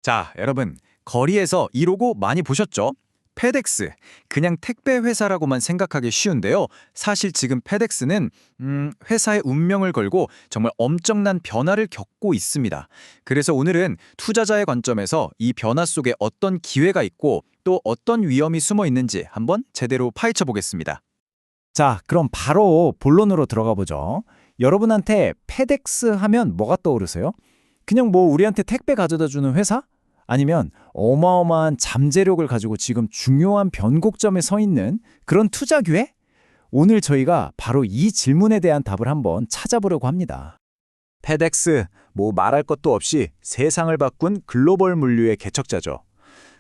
자, 여러분, 거리에서 이 로고 많이 보셨죠? 페덱스, 그냥 택배 회사라고만 생각하기 쉬운데요. 사실 지금 페덱스는 회사의 운명을 걸고 정말 엄청난 변화를 겪고 있습니다. 그래서 오늘은 투자자의 관점에서 이 변화 속에 어떤 기회가 있고 또 어떤 위험이 숨어 있는지 한번 제대로 파헤쳐 보겠습니다. 자, 그럼 바로 본론으로 들어가 보죠. 여러분한테 페덱스 하면 뭐가 떠오르세요? 그냥 뭐 우리한테 택배 가져다 주는 회사? 아니면 어마어마한 잠재력을 가지고 지금 중요한 변곡점에 서 있는 그런 투자 기회? 오늘 저희가 바로 이 질문에 대한 답을 한번 찾아보려고 합니다. 페덱스, 뭐 말할 것도 없이 세상을 바꾼 글로벌 물류의 개척자죠.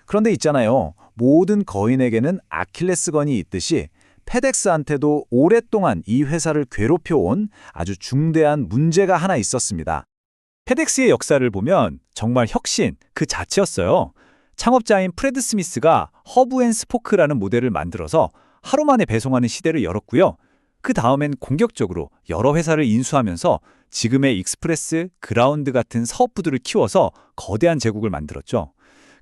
그런데 있잖아요. 모든 거인에게는 아킬레스건이 있듯이 페덱스한테도 오랫동안 이 회사를 괴롭혀온 아주 중대한 문제가 하나 있었습니다. 페덱스의 역사를 보면 정말 혁신 그 자체였어요. 창업자인 프레드 스미스가 허브 앤 스포크라는 모델을 만들어서 하루 만에 배송하는 시대를 열었고요. 그 다음엔 공격적으로 여러 회사를 인수하면서 지금의 익스프레스, 그라운드 같은 사업부들을 키워서 거대한 제국을 만들었죠.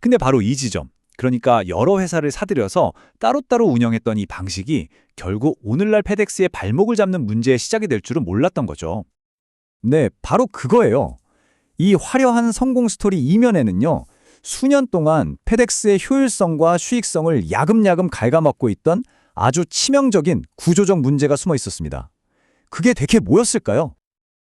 근데 바로 이 지점, 그러니까 여러 회사를 사들여서 따로따로 운영했던 이 방식이 결국 오늘날 페덱스의 발목을 잡는 문제의 시작이 될 줄은 몰랐던 거죠. 네, 바로 그거예요. 이 화려한 성공 스토리 이면에는요, 수년 동안 페덱스의 효율성과 수익성을 야금야금 갉아먹고 있던 아주 치명적인 구조적 문제가 숨어 있었습니다. 그게 대체 뭐였을까요?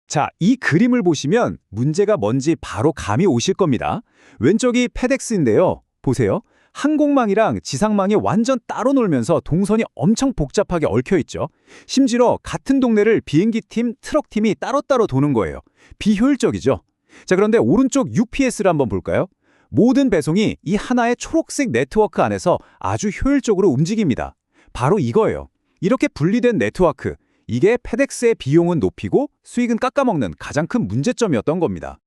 자, 이 그림을 보시면 문제가 뭔지 바로 감이 오실 겁니다. 왼쪽이 페덱스인데요. 보세요. 항공망이랑 지상망이 완전 따로 놀면서 동선이 엄청 복잡하게 얽혀 있죠. 심지어 같은 동네를 비행기팀, 트럭팀이 따로따로 도는 거예요. 비효율적이죠. 자, 그런데 오른쪽 UPS를 한번 볼까요? 모든 배송이 이 하나의 초록색 네트워크 안에서 아주 효율적으로 움직입니다. 바로 이거예요. 이렇게 분리된 네트워크, 이게 페덱스의 비용은 높이고 수익은 깎아먹는 가장 큰 문제점이었던 겁니다.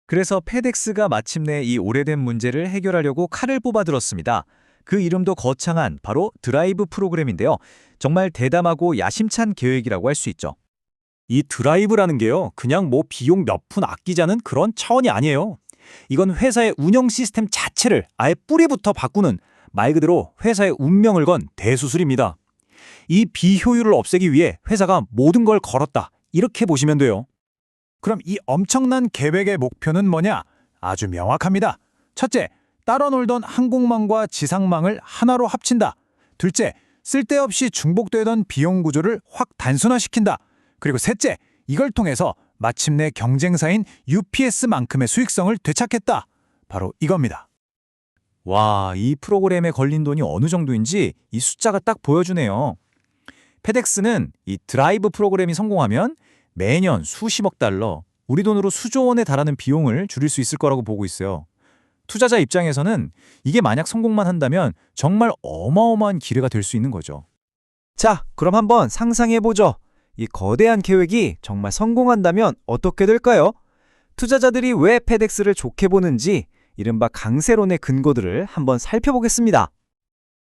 그래서 페덱스가 마침내 이 오래된 문제를 해결하려고 칼을 뽑아들었습니다. 그 이름도 거창한 바로 드라이브 프로그램인데요. 정말 대담하고 야심찬 계획이라고 할 수 있죠. 이 드라이브라는 게요, 그냥 뭐 비용 몇 푼 아끼자는 그런 차원이 아니에요. 이건 회사의 운영 시스템 자체를 아예 뿌리부터 바꾸는 말 그대로 회사의 운명을 건 대수술입니다. 이 비효율을 없애기 위해 회사가 모든 걸 걸었다. 이렇게 보시면 돼요. 그럼 이 엄청난 계획의 목표는 뭐냐? 아주 명확합니다. 첫째, 따로 놀던 항공망과 지상망을 하나로 합친다. 둘째, 쓸데없이 중복되던 비용 구조를 확 단순화시킨다. 그리고 셋째, 이걸 통해서 마침내 경쟁사인 UPS만큼의 수익성을 되찾겠다. 바로 이겁니다. 와, 이 프로그램에 걸린 돈이 어느 정도인지 이 숫자가 딱 보여주네요. 페덱스는 이 드라이브 프로그램이 성공하면 매년 수십억 달러, 우리 돈으로 수조 원에 달하는 비용을 줄일 수 있을 거라고 보고 있어요. 투자자 입장에서는 이게 만약 성공만 한다면 정말 어마어마한 기회가 될 수 있는 거죠. 자, 그럼 한번 상상해보죠. 이 거대한 계획이 정말 성공한다면 어떻게 될까요? 투자자들이 왜 페덱스를 좋게 보는지 이른바 강세론의 근거들을 한번 살펴보겠습니다.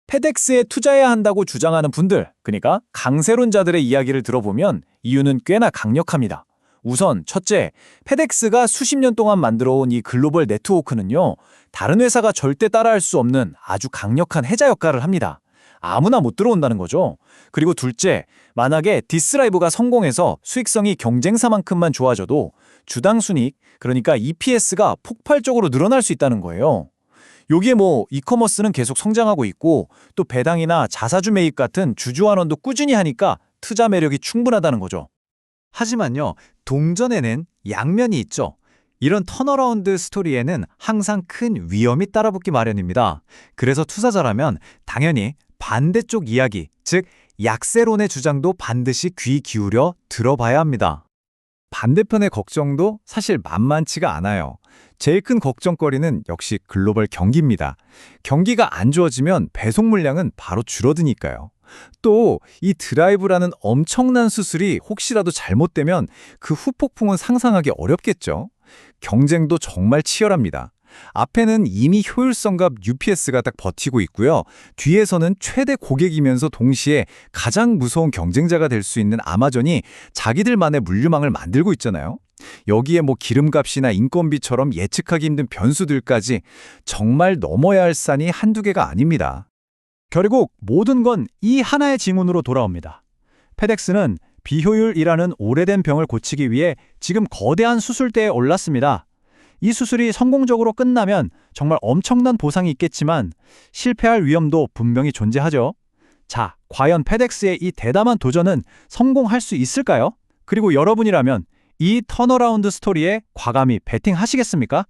페덱스에 투자해야 한다고 주장하는 분들, 그러니까 강세론자들의 이야기를 들어보면 이유는 꽤나 강력합니다. 우선 첫째, 페덱스가 수십 년 동안 만들어온 이 글로벌 네트워크는요, 다른 회사가 절대 따라할 수 없는 아주 강력한 해자 역할을 합니다. 아무나 못 들어온다는 거죠. 그리고 둘째, 만약에 디스라이브가 성공해서 수익성이 경쟁사만큼만 좋아져도 주당 순이익, 그러니까 EPS가 폭발적으로 늘어날 수 있다는 거예요. 여기에 뭐 이커머스는 계속 성장하고 있고 또 배당이나 자사주 매입 같은 주주 환원도 꾸준히 하니까 투자 매력이 충분하다는 거죠. 하지만요, 동전에는 양면이 있죠. 이런 턴어라운드 스토리에는 항상 큰 위험이 따라붙기 마련입니다. 그래서 투자자라면 당연히 반대쪽 이야기, 즉 약세론의 주장도 반드시 귀 기울여 들어봐야 합니다. 반대편의 걱정도 사실 만만치가 않아요. 제일 큰 걱정거리는 역시 글로벌 경기입니다. 경기가 안 좋아지면 배송 물량은 바로 줄어드니까요. 또 이 드라이브라는 엄청난 수술이 혹시라도 잘못되면 그 후폭풍은 상상하기 어렵겠죠. 경쟁도 정말 치열합니다. 앞에는 이미 효율성과 UPS가 딱 버티고 있고요. 뒤에서는 최대 고객이면서 동시에 가장 무서운 경쟁자가 될 수 있는 아마존이 자기들만의 물류망을 만들고 있잖아요. 여기에 뭐 기름값이나 인건비처럼 예측하기 힘든 변수들까지 정말 넘어야 할 산이 한두 개가 아닙니다. 결국 모든 건 이 하나의 징후로 돌아옵니다. 페덱스는 비효율이라는 오래된 병을 고치기 위해 지금 거대한 수술대에 올랐습니다. 이 수술이 성공적으로 끝나면 정말 엄청난 보상이 있겠지만 실패할 위험도 분명히 존재하죠. 자, 과연 페덱스의 이 대담한 도전은 성공할 수 있을까요? 그리고 여러분이라면 이 턴어라운드 스토리에 과감히 베팅하시겠습니까?